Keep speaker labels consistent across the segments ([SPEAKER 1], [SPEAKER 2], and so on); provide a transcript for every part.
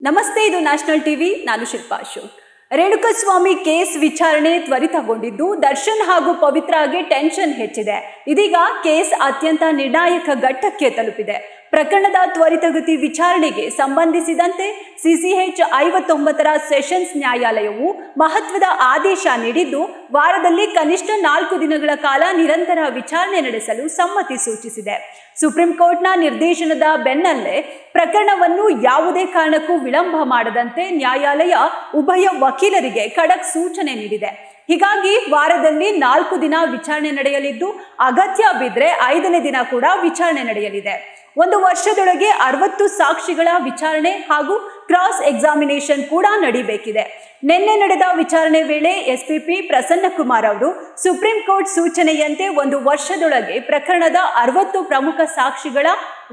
[SPEAKER 1] ನಮಸ್ತೆ, ಇದು national TV. ನಾನು ಶಿಲ್ಪಾ ಅಶೋಕ್. ರೇಣುಕಸ್ವಾಮಿ ಕೇಸ್ ವಿಚಾರಣೆ ತ್ವರಿತಗೊಂಡಿದ್ದು ದರ್ಶನ್ ಹಾಗೂ ಪವಿತ್ರಾಗೆ ಟೆನ್ಷನ್ ಹೆಚ್ಚಿದೆ. ಇದೀಗ ಕೇಸ್ ಅತ್ಯಂತ ನಿರ್ಣಾಯಕ ಘಟ್ಟಕ್ಕೆ ತಲುಪಿದೆ. ಪ್ರಕರಣದ ತ್ವರಿತಗತಿ ವಿಚಾರಣೆಗೆ ಸಂಬಂಧಿಸಿದಂತೆ ಸಿಸಿಎಚ್ 59ರ ಸೆಷನ್ಸ್ ನ್ಯಾಯಾಲಯವು ಮಹತ್ವದ ಆದೇಶ ನೀಡಿದ್ದು, ವಾರದಲ್ಲಿ ಕನಿಷ್ಠ 4 ದಿನಗಳ ಕಾಲ ನಿರಂತರ ವಿಚಾರಣೆ ನಡೆಸಲು ಸಮ್ಮತಿ ಸೂಚಿಸಿದೆ. ಸುಪ್ರೀಂ ಕೋರ್ಟ್ನ ನಿರ್ದೇಶನದ ಬೆನ್ನಲ್ಲೇ ಪ್ರಕರಣವನ್ನು ಯಾವುದೇ ಕಾರಣಕ್ಕೂ ವಿಳಂಬ ಮಾಡದಂತೆ ನ್ಯಾಯಾಲಯ ಉಭಯ ವಕೀಲರಿಗೆ ಖಡಕ್ ಸೂಚನೆ ನೀಡಿದೆ. ಹೀಗಾಗಿ ವಾರದಲ್ಲಿ 4 ದಿನ ವಿಚಾರಣೆ ನಡೆಯಲಿದ್ದು, ಅಗತ್ಯ ಬಿದ್ದರೆ 5ನೇ ದಿನ ಕೂಡ ವಿಚಾರಣೆ ನಡೆಯಲಿದೆ. 1 ವರ್ಷದೊಳಗೆ 60 ಸಾಕ್ಷಿಗಳ ವಿಚಾರಣೆ ಹಾಗೂ ಕ್ರಾಸ್ ಎಕ್ಸಾಮಿನೇಷನ್ ಕೂಡ ನಡೀಬೇಕಿದೆ. ನಿನ್ನೆ ನಡೆದ ವಿಚಾರಣೆ ವೇಳೆ ಎಸ್ಪಿಪಿ ಪ್ರಸನ್ನಕುಮಾರ್ ಅವರು ಸುಪ್ರೀಂ ಕೋರ್ಟ್ ಸೂಚನೆಯಂತೆ 1 ವರ್ಷದೊಳಗೆ ಪ್ರಕರಣದ 60 ಪ್ರಮುಖ ಸಾಕ್ಷಿಗಳ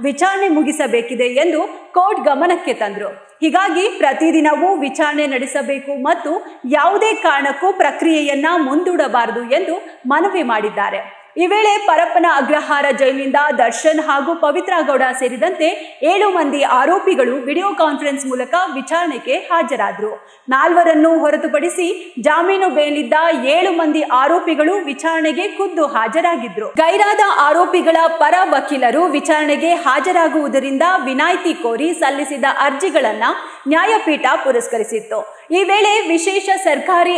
[SPEAKER 1] ವಿಚಾರಣೆ ಮುಗಿಸಬೇಕಿದೆ ಎಂದು ಕೋರ್ಟ್ ಗಮನಕ್ಕೆ ತಂದರು. ಹೀಗಾಗಿ ಪ್ರತಿದಿನವೂ ವಿಚಾರಣೆ ನಡೆಸಬೇಕು ಮತ್ತು ಯಾವುದೇ ಕಾರಣಕ್ಕೂ ಪ್ರಕ್ರಿಯೆಯನ್ನ ಮುಂದೂಡಬಾರದು ಎಂದು ಮನವಿ ಮಾಡಿದ್ದಾರೆ. ಈ ವೇಳೆ ಪರಪ್ಪನ ಅಗ್ರಹಾರ ಜೈಲಿನಿಂದ ದರ್ಶನ್ ಹಾಗೂ ಪವಿತ್ರಾ ಗೌಡ ಸೇರಿದಂತೆ 7 ಮಂದಿ ಆರೋಪಿಗಳು ವಿಡಿಯೋ ಕಾನ್ಫರೆನ್ಸ್ ಮೂಲಕ ವಿಚಾರಣೆಗೆ ಹಾಜರಾದರು. 4ರನ್ನು ಹೊರತುಪಡಿಸಿ ಜಾಮೀನು ಬೇಲಿದ್ದ 7 ಮಂದಿ ಆರೋಪಿಗಳು ವಿಚಾರಣೆಗೆ ಖುದ್ದು ಹಾಜರಾಗಿದ್ರು. ಗೈರಾದ ಆರೋಪಿಗಳ ಪರ ವಕೀಲರು ವಿಚಾರಣೆಗೆ ಹಾಜರಾಗುವುದರಿಂದ ವಿನಾಯಿತಿ ಕೋರಿ ಸಲ್ಲಿಸಿದ ಅರ್ಜಿಗಳನ್ನ ನ್ಯಾಯಪೀಠ ಪುರಸ್ಕರಿಸಿತ್ತು. ಈ ವೇಳೆ ವಿಶೇಷ ಸರ್ಕಾರಿ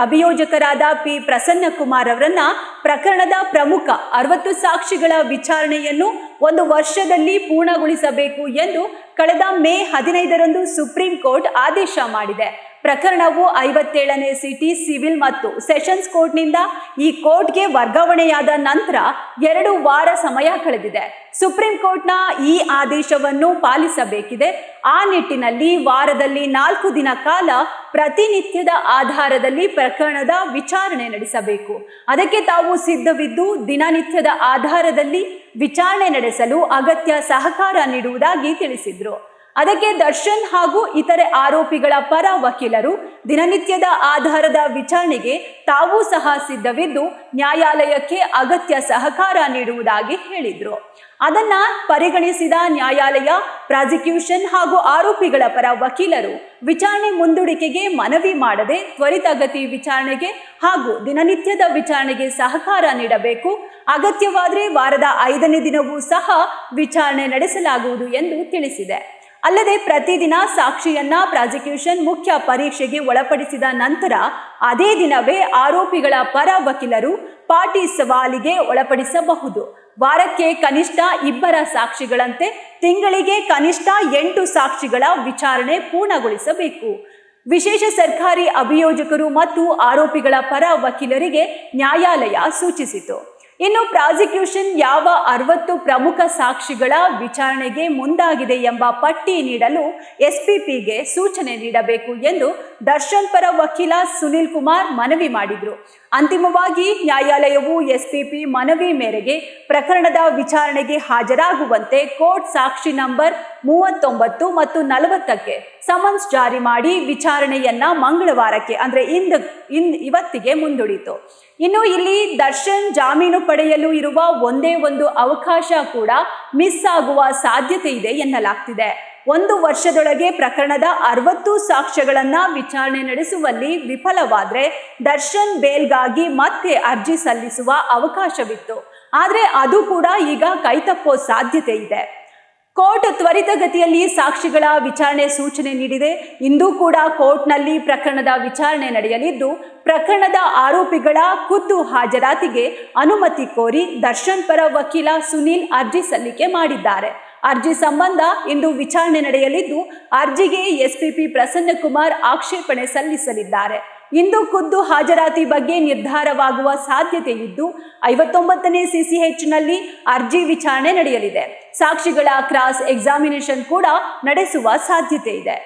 [SPEAKER 1] ಅಭಿಯೋಜಕರಾದ ಪಿ ಪ್ರಸನ್ನಕುಮಾರ್ ಅವರನ್ನ ಪ್ರಕರಣದ ಪ್ರಮುಖ 60 ಸಾಕ್ಷಿಗಳ ವಿಚಾರಣೆಯನ್ನು 1 ವರ್ಷದಲ್ಲಿ ಪೂರ್ಣಗೊಳಿಸಬೇಕು ಎಂದು ಕಳೆದ ಮೇ 15ರಂದು ಸುಪ್ರೀಂ ಕೋರ್ಟ್ ಆದೇಶ ಮಾಡಿದೆ. ಪ್ರಕರಣವು 57ನೇ ಸಿಟಿ ಸಿವಿಲ್ ಮತ್ತು ಸೆಷನ್ಸ್ ಕೋರ್ಟ್ನಿಂದ ಈ ಕೋರ್ಟ್ಗೆ ವರ್ಗಾವಣೆಯಾದ ನಂತರ 2 ವಾರ ಸಮಯ ಕಳೆದಿದೆ. ಸುಪ್ರೀಂ ಕೋರ್ಟ್ನ ಈ ಆದೇಶವನ್ನು ಪಾಲಿಸಬೇಕಿದೆ. ಆ ನಿಟ್ಟಿನಲ್ಲಿ ವಾರದಲ್ಲಿ 4 ದಿನ ಕಾಲ ಪ್ರತಿನಿತ್ಯದ ಆಧಾರದಲ್ಲಿ ಪ್ರಕರಣದ ವಿಚಾರಣೆ ನಡೆಸಬೇಕು. ಅದಕ್ಕೆ ತಾವು ಸಿದ್ಧವಿದ್ದು ದಿನನಿತ್ಯದ ಆಧಾರದಲ್ಲಿ ವಿಚಾರಣೆ ನಡೆಸಲು ಅಗತ್ಯ ಸಹಕಾರ ನೀಡುವುದಾಗಿ ತಿಳಿಸಿದ್ರು. ಅದಕ್ಕೆ ದರ್ಶನ್ ಹಾಗೂ ಇತರೆ ಆರೋಪಿಗಳ ಪರ ವಕೀಲರು ದಿನನಿತ್ಯದ ಆಧಾರದ ವಿಚಾರಣೆಗೆ ತಾವೂ ಸಹ ಸಿದ್ಧವಿದ್ದು ನ್ಯಾಯಾಲಯಕ್ಕೆ ಅಗತ್ಯ ಸಹಕಾರ ನೀಡುವುದಾಗಿ ಹೇಳಿದ್ರು. ಅದನ್ನ ಪರಿಗಣಿಸಿದ ನ್ಯಾಯಾಲಯ ಪ್ರಾಸಿಕ್ಯೂಷನ್ ಹಾಗೂ ಆರೋಪಿಗಳ ಪರ ವಕೀಲರು ವಿಚಾರಣೆ ಮುಂದೂಡಿಕೆಗೆ ಮನವಿ ಮಾಡದೆ ತ್ವರಿತಗತಿ ವಿಚಾರಣೆಗೆ ಹಾಗೂ ದಿನನಿತ್ಯದ ವಿಚಾರಣೆಗೆ ಸಹಕಾರ ನೀಡಬೇಕು. ಅಗತ್ಯವಾದರೆ ವಾರದ 5ನೇ ದಿನವೂ ಸಹ ವಿಚಾರಣೆ ನಡೆಸಲಾಗುವುದು ಎಂದು ತಿಳಿಸಿದೆ. ಅಲ್ಲದೆ ಪ್ರತಿದಿನ ಸಾಕ್ಷಿಯನ್ನ ಪ್ರಾಸಿಕ್ಯೂಷನ್ ಮುಖ್ಯ ಪರೀಕ್ಷೆಗೆ ಒಳಪಡಿಸಿದ ನಂತರ ಅದೇ ದಿನವೇ ಆರೋಪಿಗಳ ಪರ ವಕೀಲರು ಪಾಟಿ ಸವಾಲಿಗೆ ಒಳಪಡಿಸಬಹುದು. ವಾರಕ್ಕೆ ಕನಿಷ್ಠ 2 ಸಾಕ್ಷಿಗಳಂತೆ ತಿಂಗಳಿಗೆ ಕನಿಷ್ಠ 8 ಸಾಕ್ಷಿಗಳ ವಿಚಾರಣೆ ಪೂರ್ಣಗೊಳಿಸಬೇಕು. ವಿಶೇಷ ಸರ್ಕಾರಿ ಅಭಿಯೋಜಕರು ಮತ್ತು ಆರೋಪಿಗಳ ಪರ ವಕೀಲರಿಗೆ ನ್ಯಾಯಾಲಯ ಸೂಚಿಸಿತು. ಇನ್ನು ಪ್ರಾಸಿಕ್ಯೂಷನ್ ಯಾವ 60 ಪ್ರಮುಖ ಸಾಕ್ಷಿಗಳ ವಿಚಾರಣೆಗೆ ಮುಂದಾಗಿದೆ ಎಂಬ ಪಟ್ಟಿ ನೀಡಲು ಎಸ್ಪಿಪಿಗೆ ಸೂಚನೆ ನೀಡಬೇಕು ಎಂದು ದರ್ಶನ್ ಪರ ವಕೀಲ ಸುನಿಲ್ ಕುಮಾರ್ ಮನವಿ ಮಾಡಿದರು. ಅಂತಿಮವಾಗಿ ನ್ಯಾಯಾಲಯವು ಎಸ್ಪಿಪಿ ಮನವಿ ಮೇರೆಗೆ ಪ್ರಕರಣದ ವಿಚಾರಣೆಗೆ ಹಾಜರಾಗುವಂತೆ ಕೋರ್ಟ್ ಸಾಕ್ಷಿ ನಂಬರ್ 39 ಮತ್ತು 40ಕ್ಕೆ ಸಮನ್ಸ್ ಜಾರಿ ಮಾಡಿ ವಿಚಾರಣೆಯನ್ನ ಮಂಗಳವಾರಕ್ಕೆ ಅಂದ್ರೆ ಇವತ್ತಿಗೆ ಮುಂದೂಡಿತು. ಇನ್ನು ಇಲ್ಲಿ ದರ್ಶನ್ ಜಾಮೀನು ಪಡೆಯಲು ಇರುವ ಒಂದೇ ಒಂದು ಅವಕಾಶ ಕೂಡ ಮಿಸ್ ಆಗುವ ಸಾಧ್ಯತೆ ಇದೆ ಎನ್ನಲಾಗ್ತಿದೆ. 1 ವರ್ಷದೊಳಗೆ ಪ್ರಕರಣದ 60 ಸಾಕ್ಷ್ಯಗಳನ್ನ ವಿಚಾರಣೆ ನಡೆಸುವಲ್ಲಿ ವಿಫಲವಾದರೆ ದರ್ಶನ್ ಬೇಲ್ಗಾಗಿ ಮತ್ತೆ ಅರ್ಜಿ ಸಲ್ಲಿಸುವ ಅವಕಾಶವಿತ್ತು. ಆದರೆ ಅದು ಕೂಡ ಈಗ ಕೈತಪ್ಪೋ ಸಾಧ್ಯತೆ ಇದೆ. ಕೋರ್ಟ್ ತ್ವರಿತಗತಿಯಲ್ಲಿ ಸಾಕ್ಷಿಗಳ ವಿಚಾರಣೆ ಸೂಚನೆ ನೀಡಿದೆ. ಇಂದು ಕೂಡ ಕೋರ್ಟ್ನಲ್ಲಿ ಪ್ರಕರಣದ ವಿಚಾರಣೆ ನಡೆಯಲಿದ್ದು, ಪ್ರಕರಣದ ಆರೋಪಿಗಳ ಖುದ್ದು ಹಾಜರಾತಿಗೆ ಅನುಮತಿ ಕೋರಿ ದರ್ಶನ್ ಪರ ವಕೀಲ ಸುನಿಲ್ ಅರ್ಜಿ ಸಲ್ಲಿಕೆ ಮಾಡಿದ್ದಾರೆ. ಅರ್ಜಿ ಸಂಬಂಧ ಇಂದು ವಿಚಾರಣೆ ನಡೆಯಲಿದ್ದು, ಅರ್ಜಿಗೆ ಎಸ್ಪಿಪಿ ಪ್ರಸನ್ನಕುಮಾರ್ ಆಕ್ಷೇಪಣೆ ಸಲ್ಲಿಸಲಿದ್ದಾರೆ. ಇಂದು ಖುದ್ದು ಹಾಜರಾತಿ ಬಗ್ಗೆ ನಿರ್ಧಾರವಾಗುವ ಸಾಧ್ಯತೆ ಇದ್ದು 59ನೇ ಸಿಸಿಎಚ್ನಲ್ಲಿ ಅರ್ಜಿ ವಿಚಾರಣೆ ನಡೆಯಲಿದೆ. ಸಾಕ್ಷಿಗಳ ಕ್ರಾಸ್ ಎಕ್ಸಾಮಿನೇಷನ್ ಕೂಡ ನಡೆಸುವ ಸಾಧ್ಯತೆ ಇದೆ.